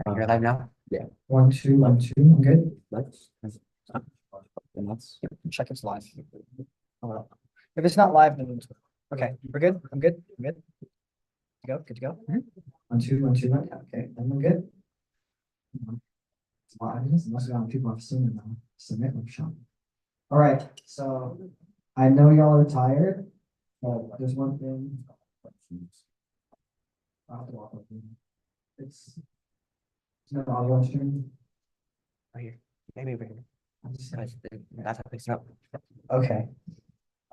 You're live now? Yeah. 1, 2, 1, 2. I'm good. And that's. Check it's live. Oh, well. If it's not live, then okay, we're good. I'm good. I'm good. Good to go. 1, 2, 1, 2, 1. Okay, then we're good. Wow, most of people have seen it now. Submit workshop. All right, so I know y'all are tired, but there's one thing. It's no audio stream. Right here. Maybe over here. That's how they smell. Okay.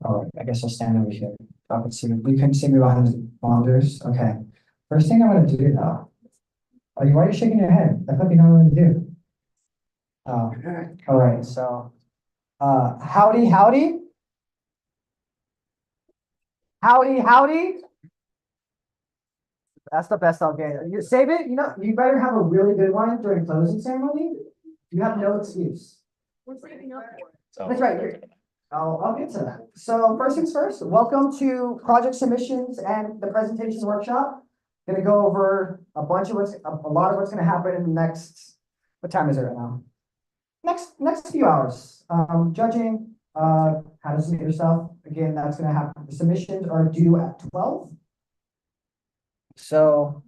All right, I guess I'll stand over here. I can see we can see me behind the monitors. Okay. First thing I'm gonna do now. Why are you shaking your head? I thought you know what I'm gonna do. All right, so howdy, howdy. Howdy, howdy. That's the best I'll get. You save it, you better have a really good one during closing ceremony. You have no excuse. That's right. I'll get to that. So first things first, welcome to project submissions and the presentation workshop. Gonna go over a lot of what's gonna happen in the next, what time is it right now? Next few hours. Judging, how to submit yourself. Again, that's gonna happen. The submissions are due at 12. So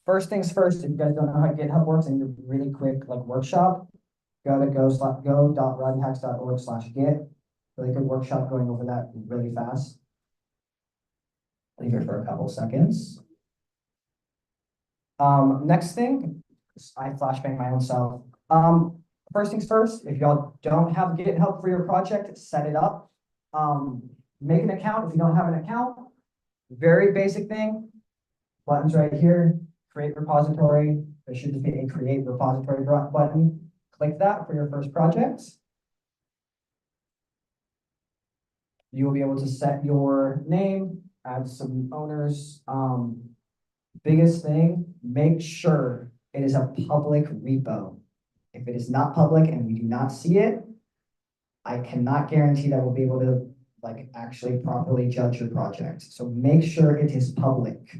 first things first, if you guys don't know how GitHub works and you're really quick like workshop, go to go.rowdyhacks.org/git. Really good workshop going over that really fast. Leave it for a couple seconds. Next thing, I flashbang my own self. First things first, if y'all don't have GitHub for your project, set it up. Make an account if you don't have an account. Very basic thing. Buttons right here, create repository. There should just be a create repository button. Click that for your first project. You will be able to set your name, add some owners. Biggest thing, make sure it is a public repo. If it is not public and we do not see it, I cannot guarantee that we'll be able to like actually properly judge your project. So make sure it is public.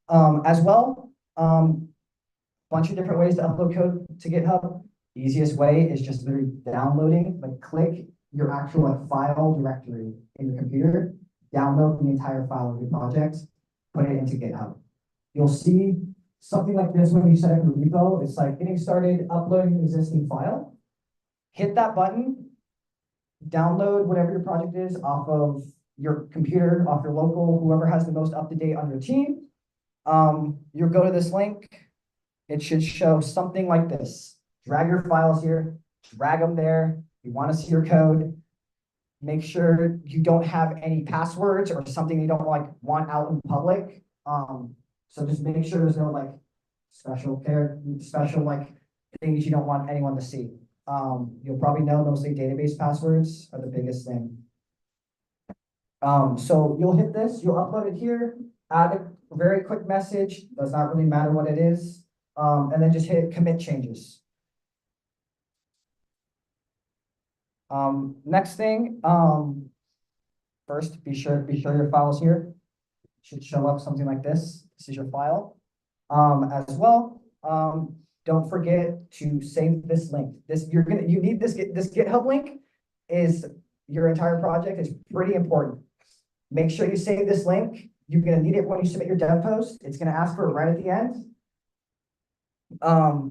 As well, bunch of different ways to upload code to GitHub. The easiest way is just literally downloading, like click your actual like file directory in your computer, download the entire file of your project, put it into GitHub. You'll see something like this when you set up your repo. It's like getting started, uploading an existing file. Hit that button, download whatever your project is off of your computer, off your local, whoever has the most up-to-date on your team. You'll go to this link. It should show something like this. Drag your files here, drag them there. You want to see your code. Make sure you don't have any passwords or something you don't like want out in public. So just make sure there's no like special like things you don't want anyone to see. You'll probably know mostly database passwords are the biggest thing. So you'll hit this, you'll upload it here, add a very quick message, does not really matter what it is, and then just hit commit changes. Next thing, first be sure your file is here. It should show up something like this. This is your file. As well, don't forget to save this link. You need this GitHub link is your entire project is pretty important. Make sure you save this link. You're gonna need it when you submit your dev post. It's gonna ask for it right at the end.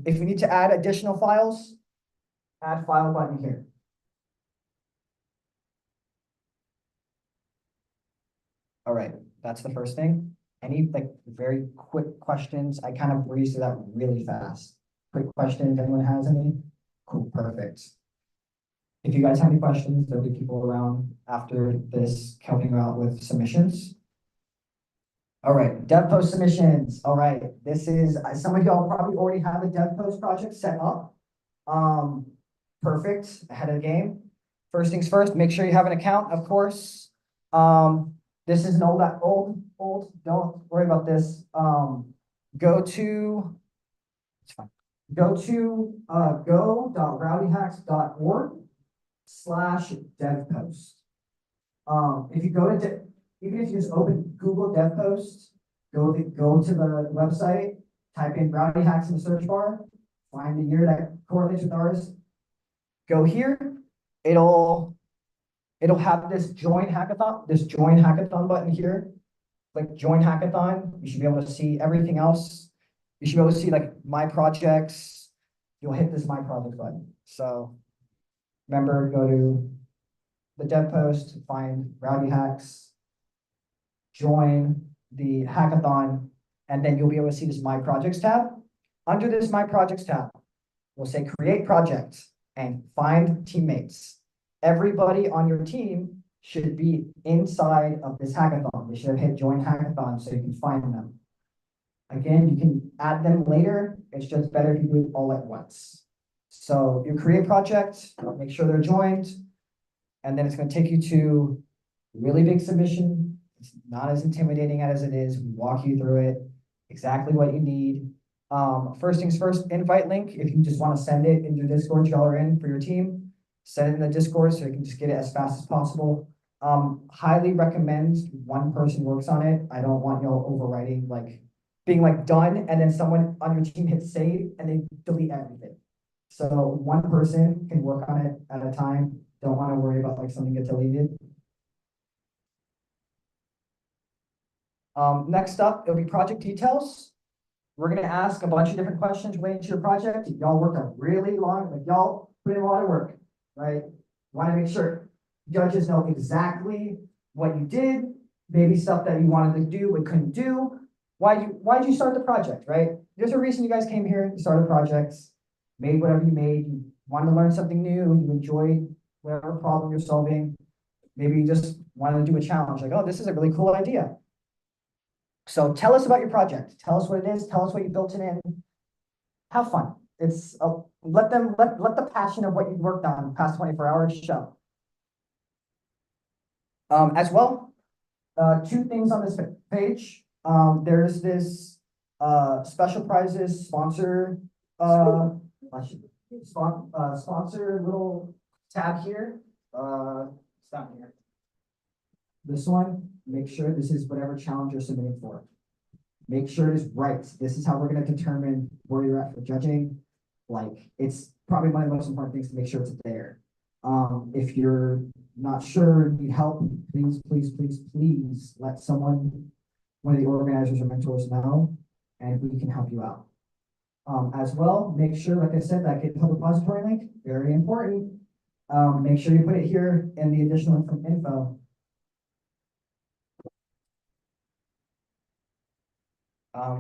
If you need to add additional files, add file button here. All right, that's the first thing. Any like very quick questions? I kind of breezed through that really fast. Quick questions, anyone has any? Cool, perfect. If you guys have any questions, there'll be people around after this helping you out with submissions. All right, dev post submissions. All right, this is, some of y'all probably already have a dev post project set up. Perfect, ahead of the game. First things first, make sure you have an account, of course. This is an old, don't worry about this. Go to, it's fine. Go to go.rowdyhacks.org/devpost. If you go to even if you just open Google DevPost, go to the website, type in Rowdyhacks in the search bar, find the year that correlates with ours. Go here, it'll have this join hackathon button here. Click join hackathon. You should be able to see everything else. You should be able to see like my projects. You'll hit this my project button. So remember, go to the DevPost, find Rowdyhacks, join the hackathon, and then you'll be able to see this My Projects tab. Under this My Projects tab, we'll say create project and find teammates. Everybody on your team should be inside of this hackathon. They should have hit join hackathon so you can find them. Again, you can add them later. It's just better if you do it all at once. So you create project, make sure they're joined, and then it's going to take you to a really big submission. It's not as intimidating as it is. We walk you through it, exactly what you need. First things first, invite link. If you just want to send it into Discord, y'all are in for your team, send it in the Discord so you can just get it as fast as possible. Highly recommend one person works on it. I don't want y'all overwriting, like being like done, and then someone on your team hits save and they delete everything. So one person can work on it at a time. Don't want to worry about like something gets deleted. Next up, it'll be project details. We're gonna ask a bunch of different questions related to your project. Y'all work a really long, like y'all put in a lot of work, right? Want to make sure judges know exactly what you did, maybe stuff that you wanted to do but couldn't do. Why'd you start the project, right? There's a reason you guys came here, you started projects, made whatever you made, you wanted to learn something new, you enjoyed whatever problem you're solving. Maybe you just wanted to do a challenge, like, oh, this is a really cool idea. So tell us about your project. Tell us what it is. Tell us what you built it in. Have fun. It's let the passion of what you worked on the past 24 hours show. As well, two things on this page. There's this special prizes sponsor sponsor little tab here. It's down here. This one, make sure this is whatever challenge you're submitting for. Make sure it is right. This is how we're going to determine where you're at for judging. Like, it's probably one of the most important things to make sure it's there. If you're not sure, need help, please let someone, one of the organizers or mentors know, and we can help you out. As well, make sure, like I said, that GitHub repository link, very important. Make sure you put it here in the additional info.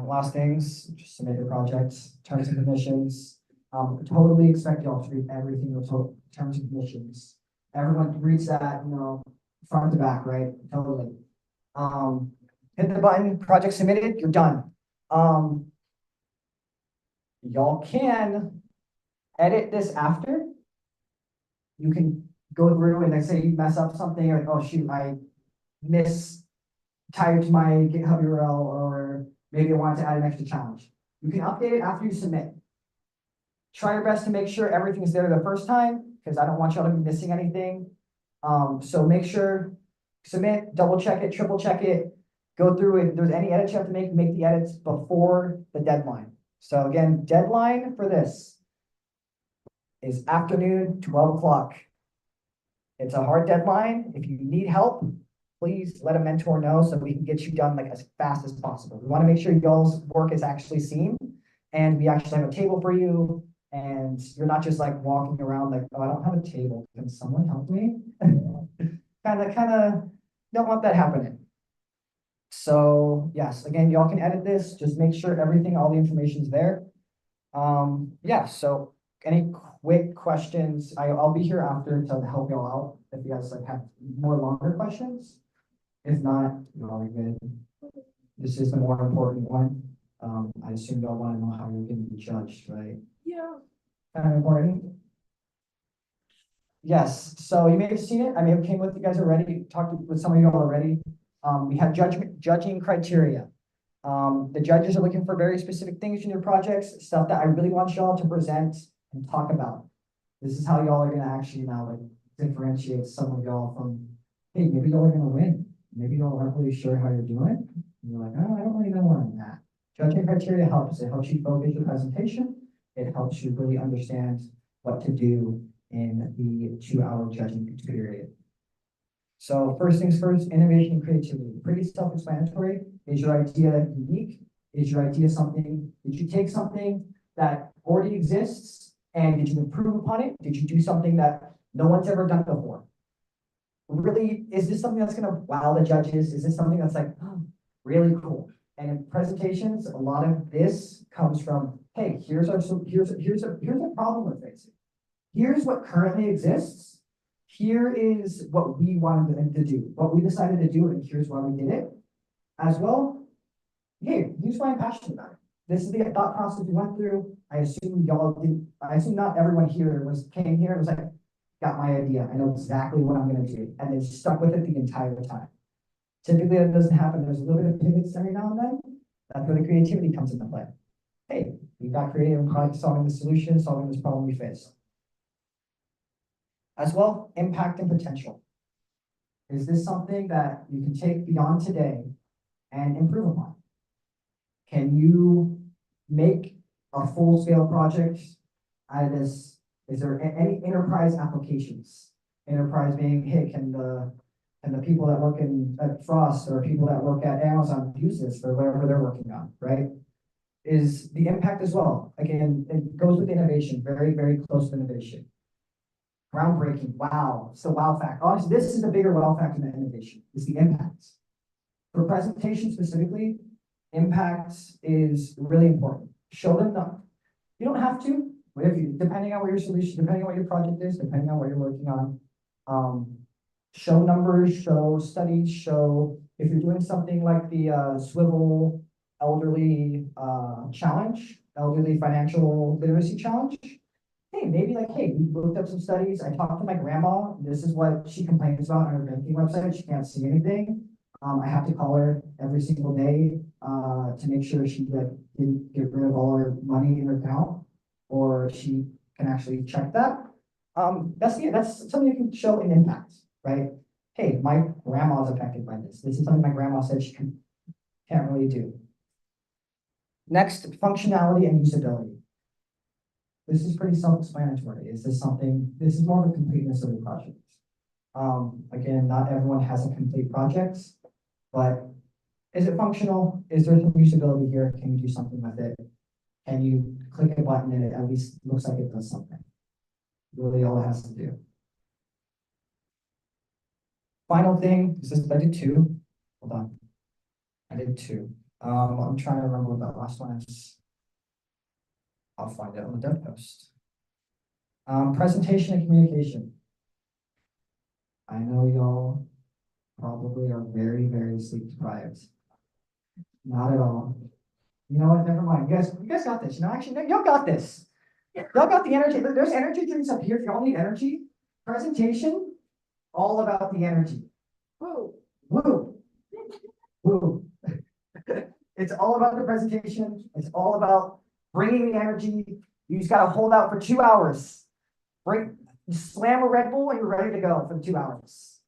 Last things, just submit your projects, terms and conditions. Totally expect y'all to read everything with terms and conditions. Everyone reads that, front to back, right? Totally. Hit the button, project submitted, you're done. Y'all can edit this after. You can go through and let's say you mess up something, or oh shoot, I mistyped my GitHub URL, or maybe I wanted to add an extra challenge. You can update it after you submit. Try your best to make sure everything's there the first time, because I don't want y'all to be missing anything. So make sure, submit, double check it, triple check it, go through it. If there's any edits you have to make the edits before the deadline. So again, deadline for this is afternoon, 12 o'clock. It's a hard deadline. If you need help, please let a mentor know so we can get you done like as fast as possible. We want to make sure y'all's work is actually seen, and we actually have a table for you, and you're not just like walking around like, oh, I don't have a table. Can someone help me? kind of don't want that happening. So yes, again, y'all can edit this. Just make sure all the information's there. Yeah, so any quick questions? I'll be here after to help y'all out if you guys like have more longer questions. If not, y'all are good. This is the more important one. I assume y'all want to know how you're going to be judged, right? Yeah. Kind of important. Yes, so you may have seen it. I may have came with you guys already, talked with some of you all already. We have judging criteria. The judges are looking for very specific things in your projects, stuff that I really want y'all to present and talk about. This is how y'all are gonna actually now like differentiate some of y'all from, hey, maybe y'all are gonna win. Maybe y'all are not really sure how you're doing, and you're like, oh, I don't really know where I'm at. Judging criteria helps. It helps you focus your presentation. It helps you really understand what to do in the 2-hour judging period. So first things first, innovation and creativity. Pretty self-explanatory. Is your idea unique? Is your idea something, did you take something that already exists and did you improve upon it? Did you do something that no one's ever done before? Really, is this something that's gonna wow the judges? Is this something that's like, oh, really cool? And in presentations, a lot of this comes from, hey, here's a problem we're facing. Here's what currently exists. Here is what we wanted to do, what we decided to do, and here's why we did it. As well, hey, here's why I'm passionate about it. This is the thought process we went through. I assume not everyone here came here and was like, got my idea. I know exactly what I'm gonna do. And they stuck with it the entire time. Typically that doesn't happen. There's a little bit of pivots every now and then. That's where the creativity comes into play. Hey, we got creative in product solving the solution, solving this problem we face. As well, impact and potential. Is this something that you can take beyond today and improve upon? Can you make a full-scale project out of this? Is there any enterprise applications? Enterprise being, hey, can the people that work at Frost or people that work at Amazon use this for whatever they're working on, right? Is the impact as well. Again, it goes with innovation, very, very close to innovation. Groundbreaking, wow, it's the wow factor. Honestly, this is the bigger wow factor than innovation, is the impact. For presentation specifically, impact is really important. Show them you don't have to, but if you, depending on what your solution, depending on what your project is, depending on what you're working on, show numbers, show studies, show, if you're doing something like the Swivel Elderly Challenge, Elderly Financial Literacy Challenge, hey, maybe like, hey, we looked up some studies. I talked to my grandma. This is what she complains about on her banking website. She can't see anything. I have to call her every single day to make sure she didn't get rid of all her money in her account, or she can actually check that. That's something you can show an impact, right? Hey, my grandma's affected by this. This is something my grandma said she can't really do. Next, functionality and usability. This is pretty self-explanatory. This is more of a completeness of the project. Again, not everyone has a complete project, but is it functional? Is there some usability here? Can you do something with it? Can you click a button and it at least looks like it does something? Really all it has to do. Final thing, I did two. Hold on. I did two. I'm trying to remember what that last one is. I'll find it on the DevPost. Presentation and communication. I know y'all probably are very, very sleep deprived. Not at all. You know what? Never mind. You guys got this. You know, actually, no, y'all got this. Y'all got the energy. There's energy drinks up here if y'all need energy. Presentation, all about the energy. Woo, woo, woo. It's all about the presentation. It's all about bringing the energy. You just got to hold out for 2 hours. Slam a Red Bull and you're ready to go for the 2 hours.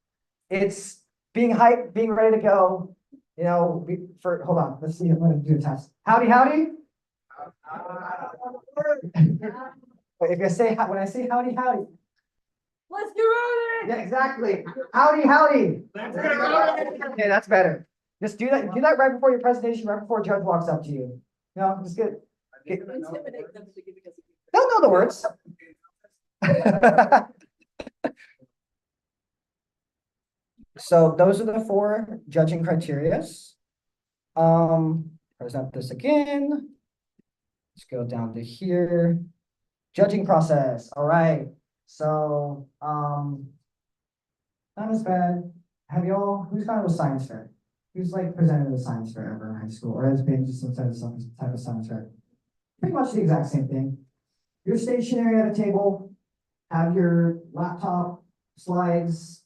It's being hyped, being ready to go. You know, hold on, let's see. I'm going to do a test. Howdy, howdy. When I say howdy, howdy. Let's get rowdy! Yeah, exactly. Howdy, howdy. Let's get rowdy! Okay, that's better. Just do that. Do that right before your presentation, right before a judge walks up to you. You know, just get. Intimidate them to give us. They'll know the words. So those are the 4 judging criterias. Present this again. Let's go down to here. Judging process. All right. So not as bad. Who's gone to a science fair? Who's like presented at a science fair ever in high school, or has been just some type of science fair? Pretty much the exact same thing. You're stationary at a table, have your laptop, slides,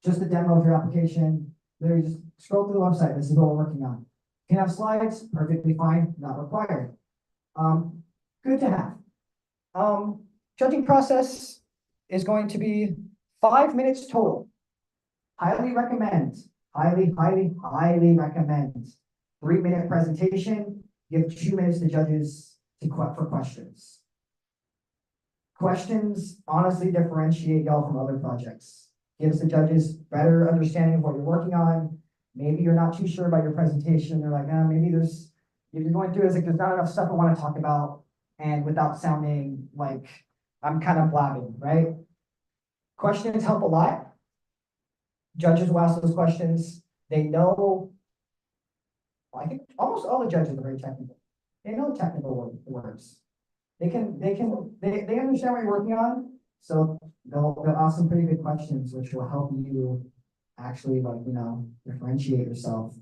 just a demo of your application. Literally just scroll through the website. This is what we're working on. You can have slides, perfectly fine, not required. Good to have. Judging process is going to be 5 minutes total. Highly recommend highly recommend 3-minute presentation, give 2 minutes to judges for questions. Questions honestly differentiate y'all from other projects. Gives the judges better understanding of what you're working on. Maybe you're not too sure about your presentation. They're like, maybe if you're going through, it's like, there's not enough stuff I want to talk about, and without sounding like I'm kind of blabbing, right? Questions help a lot. Judges will ask those questions. They know, I think almost all the judges are very technical. They know technical words. They understand what you're working on, so they'll ask some pretty good questions, which will help you actually, like, differentiate yourself.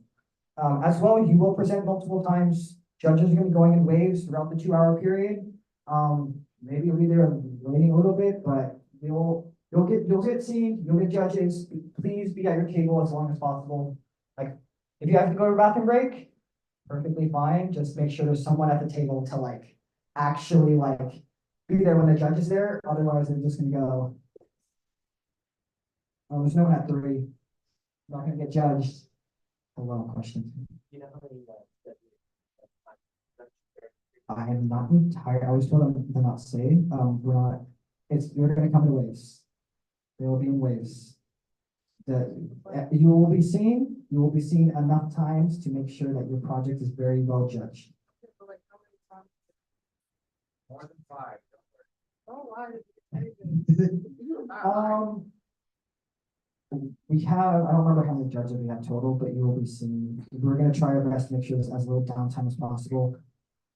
As well, you will present multiple times. Judges are gonna be going in waves throughout the 2-hour period. Maybe you'll be there waiting a little bit, but you'll get seen, you'll get judges. Please be at your table as long as possible. Like, if you have to go to a bathroom break, perfectly fine. Just make sure there's someone at the table to actually be there when the judge is there. Otherwise, they're just gonna go. Oh, there's no one at 3. I'm not gonna get judged. A lot of questions. You know how many, I am not entirely, I was told them to not say, you're gonna come in waves. They will be in waves. You will be seen enough times to make sure that your project is very well judged. more than 5? Oh, why? We have, I don't remember how many judges we have total, but you will be seen. We're gonna try our best to make sure there's as little downtime as possible.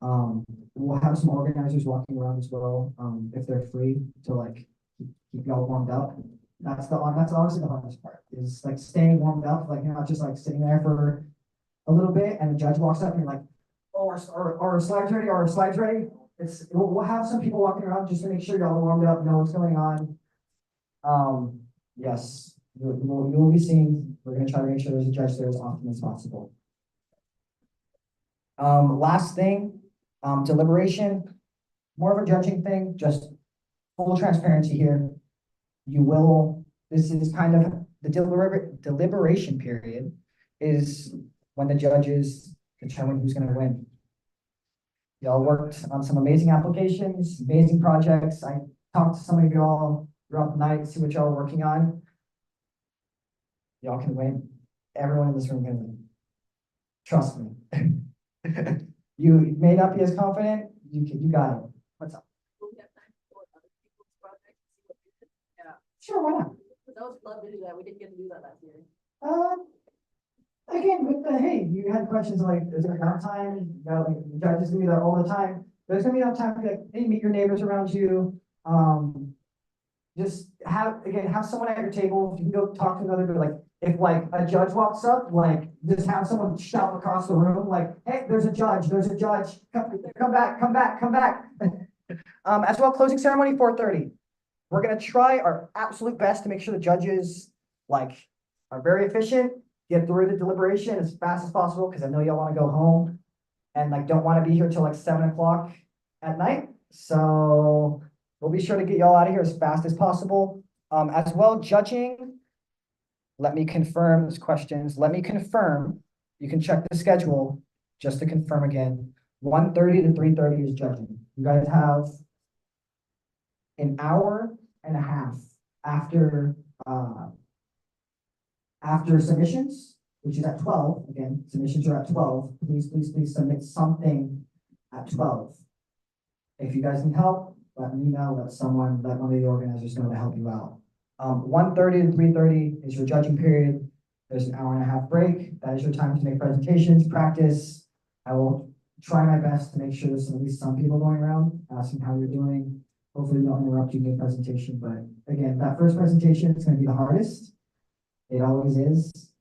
We'll have some organizers walking around as well, if they're free to keep y'all warmed up. That's honestly the hardest part, is staying warmed up, you're not just sitting there for a little bit and the judge walks up and you're like, oh, our slides ready, our slides ready. We'll have some people walking around just to make sure y'all are warmed up, know what's going on. Yes, you will be seen. We're gonna try to make sure there's a judge there as often as possible. Last thing, deliberation, more of a judging thing, just full transparency here. This is kind of the deliberation period is when the judges determine who's gonna win. Y'all worked on some amazing applications, amazing projects. I talked to some of y'all throughout the night, see what y'all are working on. Y'all can win. Everyone in this room can win. Trust me. You may not be as confident. You got it. What's up? Will we have time for other people's projects? See what we did? Yeah. Sure, why not? I would love to do that. We didn't get to do that last year. Again, hey, you had questions is there enough time? The judges gonna be there all the time. There's gonna be enough time to be hey, meet your neighbors around you. Just have someone at your table. You can go talk to another, but if a judge walks up, just have someone shout across the room, hey, there's a judge, come back. As well, closing ceremony, 4:30. We're gonna try our absolute best to make sure the judges are very efficient, get through the deliberation as fast as possible, because I know y'all want to go home and don't want to be here till 7 o'clock at night. So we'll be sure to get y'all out of here as fast as possible. As well, judging. Let me confirm these questions. Let me confirm. You can check the schedule just to confirm again. 1:30 to 3:30 is judging. You guys have an hour and a half after submissions, which is at 12. Again, submissions are at 12. Please submit something at 12. If you guys need help, let me know. Let one of the organizers know to help you out. 1:30 to 3:30 is your judging period. There's an hour and a half break. That is your time to make presentations, practice. I will try my best to make sure there's at least some people going around asking how you're doing. Hopefully we don't interrupt you mid-presentation, but again, that first presentation is going to be the hardest. It always is.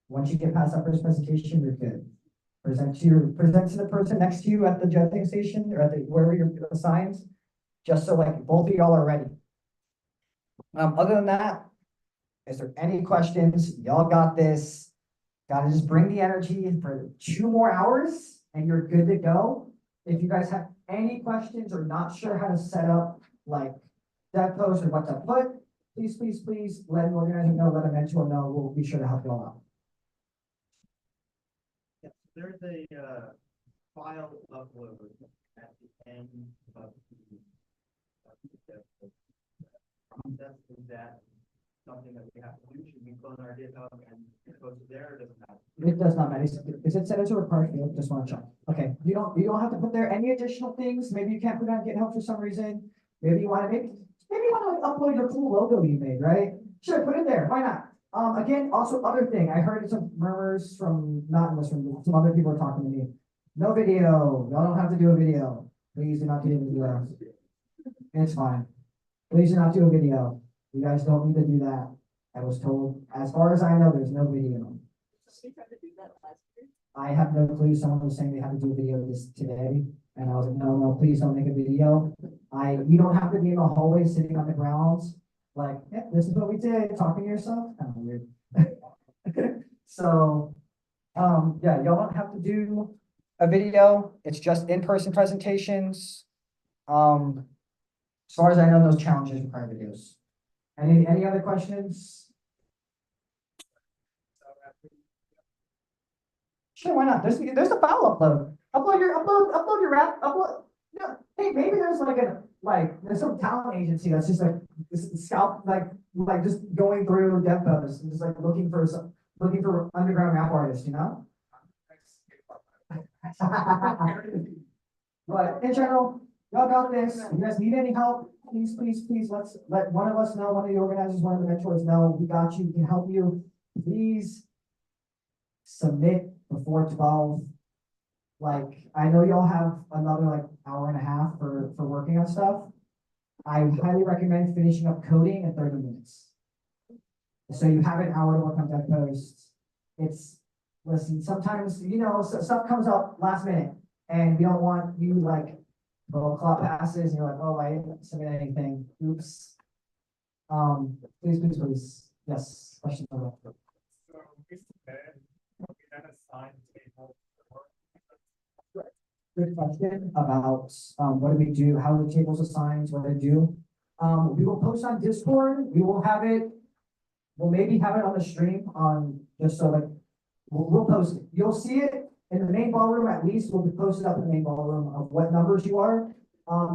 Once you get past that first presentation, you're good. Present to the person next to you at the judging station or at wherever you're assigned, just so both of y'all are ready. Other than that, is there any questions? Y'all got this. Gotta just bring the energy for 2 more hours and you're good to go. If you guys have any questions or not sure how to set up DevPost or what to put, please let an organizer know, let a mentor know, we'll be sure to help you all out. Yes, there's a file upload at the end of the process. Is that something that we have to do? Should we clone our GitHub and post it there, or does it matter? It does not matter. Is it set as a required field? Just want to check. Okay, you don't have to put there any additional things. Maybe you can't put it on GitHub for some reason. Maybe you want to maybe you want to upload your cool logo you made, right? Sure, put it there. Why not? Again, also other thing, I heard some murmurs from not in this room, but some other people are talking to me. No video. Y'all don't have to do a video. Please do not do a video. It's fine. Please do not do a video. You guys don't need to do that. I was told, as far as I know, there's no video. We tried to do that last year. I have no clue. Someone was saying they had to do a video this today. And I was like, no, please don't make a video. You don't have to be in the hallway sitting on the grounds. Like, yeah, this is what we did, talking to yourself. Kind of weird. So, yeah, y'all don't have to do a video. It's just in-person presentations. As far as I know, those challenges require videos. Any other questions? Sure, why not? There's a file upload. Upload your rap. Yeah. Hey, maybe there's there's some talent agency that's just like this scalp like just going through DevPost and just like looking for underground rap artists, you know? But in general, y'all got this. If you guys need any help, please, let one of us know, one of the organizers, one of the mentors know. We got you, we can help you. Please submit before 12. I know y'all have another hour and a half for working on stuff. I highly recommend finishing up coding in 30 minutes. So you have an hour to work on DevPost. Listen, sometimes, stuff comes up last minute and we don't want you 12 o'clock passes and you're like, oh, I didn't submit anything. Oops. Please. Yes, question. So we said we had assigned table for Good question about what do we do, how the tables assigned, what they do. We will post on Discord. We will have it. We'll maybe have it on the stream on just so we'll post it. You'll see it in the main ballroom at least. We'll be posted up in the main ballroom of what numbers you are.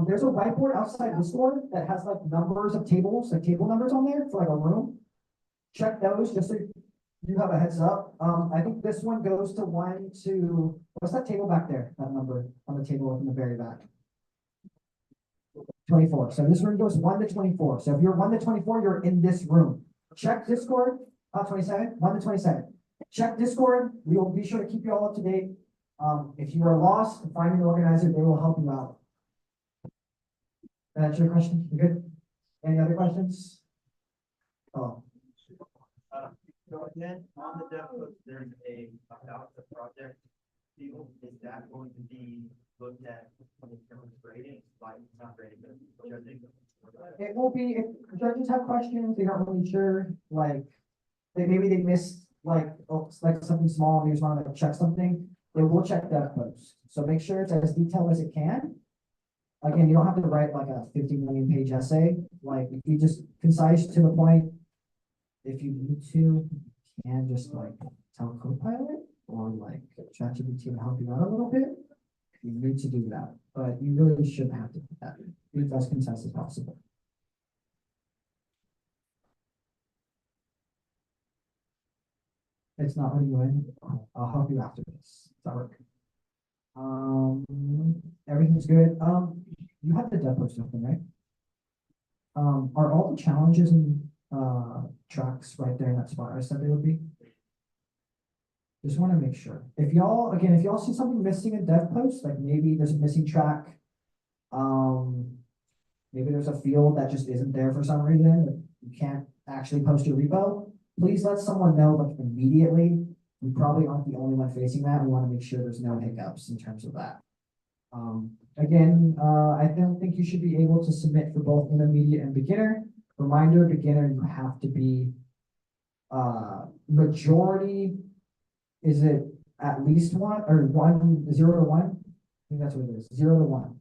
There's a whiteboard outside Discord that has numbers of tables, table numbers on there for a room. Check those just so you have a heads up. I think this one goes to 1 to, what's that table back there? That number on the table in the very back. 24. So this room goes 1 to 24. So if you're 1 to 24, you're in this room. Check Discord. 27, 1 to 27. Check Discord. We will be sure to keep you all up to date. If you are lost, find an organizer. They will help you out. That's your question? You good? Any other questions? Oh. So then on the DevPost, there's about the project field. Is that going to be looked at in terms of grading? Not grading, but judging? It will be, if judges have questions, they aren't really sure, maybe they missed something small and they just want to check something, they will check DevPost. So make sure it's as detailed as it can. Again, you don't have to write a 50 million page essay. If you just concise to the point, if you need to, you can just tell Copilot or ChatGPT to help you out a little bit. If you need to do that, but you really shouldn't have to do that. Be as concise as possible. It's not letting you in. I'll help you after this. Does that work? Everything's good. You have the DevPost open, right? Are all the challenges and tracks right there in that spot I said they would be? Just want to make sure. If y'all see something missing in DevPost, maybe there's a missing track, maybe there's a field that just isn't there for some reason, you can't actually post your repo, please let someone know immediately. We probably aren't the only one facing that. We want to make sure there's no hiccups in terms of that. Again, I don't think you should be able to submit for both intermediate and beginner. Reminder, beginner, you have to be majority, is it at least 1 or 0 to 1? I think that's what it is, 0 to 1.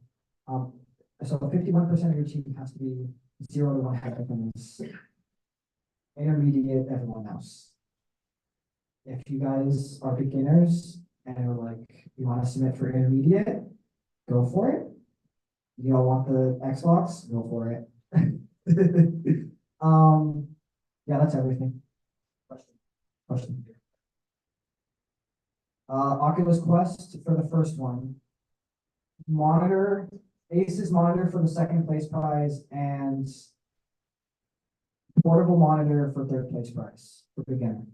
So 51% of your team has to be 0 to 1 happiness. intermediate, everyone else. If you guys are beginners and are like, you want to submit for intermediate, go for it. You don't want the Xbox, go for it. Yeah, that's everything. Question. Oculus Quest for the first one. Monitor, Asus monitor for the second place prize and portable monitor for third place prize for beginner.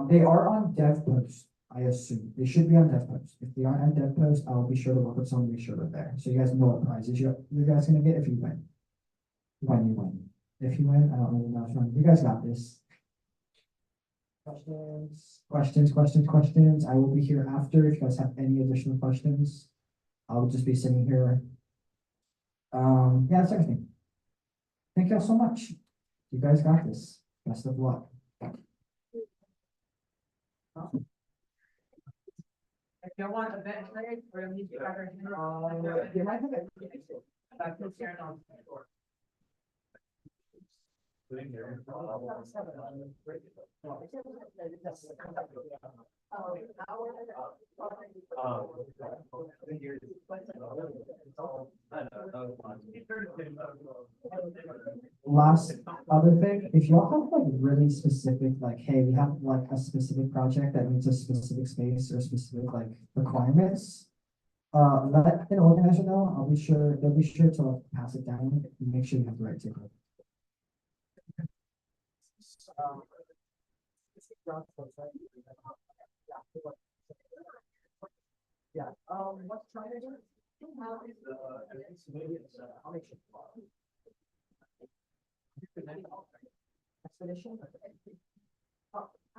They are on DevPost, I assume. They should be on DevPost. If they aren't on DevPost, I'll be sure to look up some to make sure they're there. So you guys know what prizes you guys gonna get if you win. When you win. If you win, I don't really know. You guys got this. Questions. I will be here after if you guys have any additional questions. I'll just be sitting here. Yeah, that's everything. Thank you all so much. You guys got this. Best of luck. If you want event trade, we're gonna need to cover. You might have it. Back to Sharon on the floor. Last other thing, if y'all have like really specific, like, hey, we have like a specific project that needs a specific space or specific like requirements. Let an organizer know. They'll be sure to like pass it down and make sure you have the right table. Yeah, what's trying to do? I'll make sure. Expedition?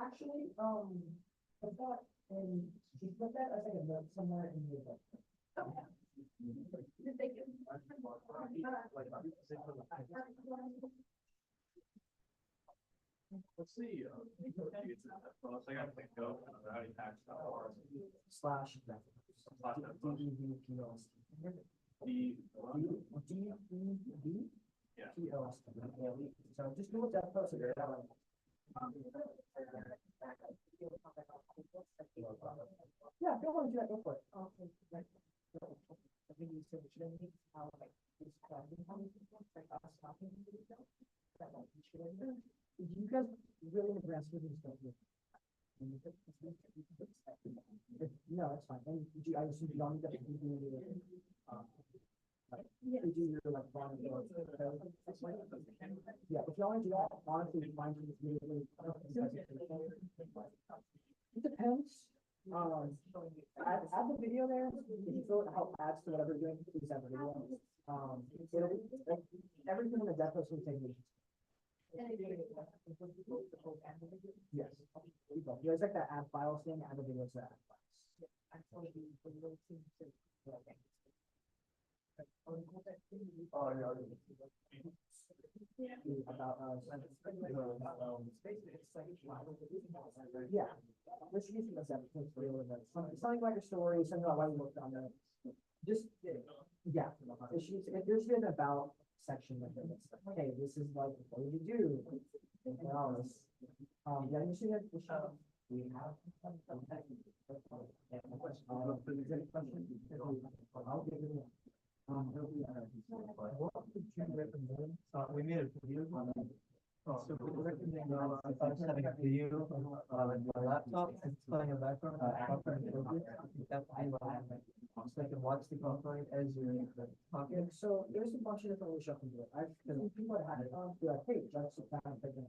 Actually, put that in, you put that as like a note somewhere in the. Let's see, I gotta think of Rowdyhacks. Slash. Yeah. So just do what that posted there. Yeah, if you want to do that, go for it. You guys really impressed with this stuff? No, it's fine. And I assume you don't need to do your like volunteer. Yeah, if y'all want to do that, honestly, mine is really. It depends. Add the video there. If you feel it help adds to whatever you're doing, please add the video. Everything in the DevPost will take me. Yes. There's like that add files thing, add the video to add files. About yeah, let's use some examples. Something like a story, something about why you worked on that. Just yeah, if there's an about section of it, it's like, hey, this is like what do you do? Yeah, you see that we have We made a video. So we recommend having a video on your laptop and playing a background. So I can watch the component as you're talking. So there's a bunch of different ways you can do it. I've people that had it on the page. That's the kind of thing.